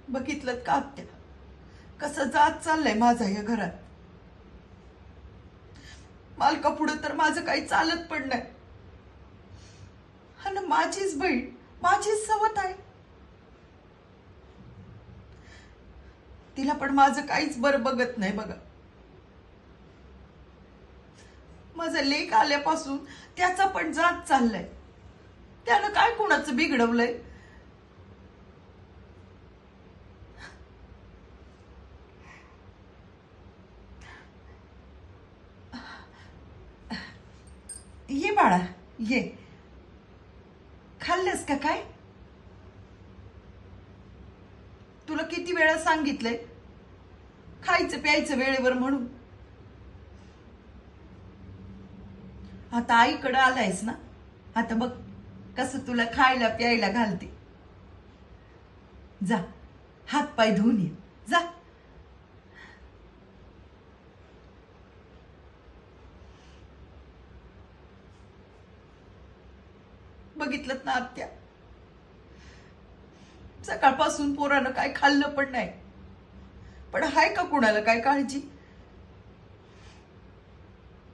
बघितलं का आत्या, कसं जात चाललंय माझा या घरात. मालका पुढे तर माझं काही चालत पण नाही. हा ना, माझीच बहीण, माझीच सवत आहे. तिला पण माझं काहीच बरं बघत नाही बघा. माझा लेक आल्यापासून त्याचा पण जात चाललाय. त्यानं काय कुणाचं बिघडवलंय? ये बाळा, ये. खाल्लंस का काय? तुला किती वेळा सांगितलंय खायचं प्यायचं वेळेवर म्हणून. आता आईकडे आलायस ना, आता बघ कसं तुला खायला प्यायला घालते. जा, हात पाय धुवून ये, जा. बघितलं ना आत्या, सकाळपासून पोरानं काय खाल्लं पण नाही. पण हाय का कुणाला काय काळजी?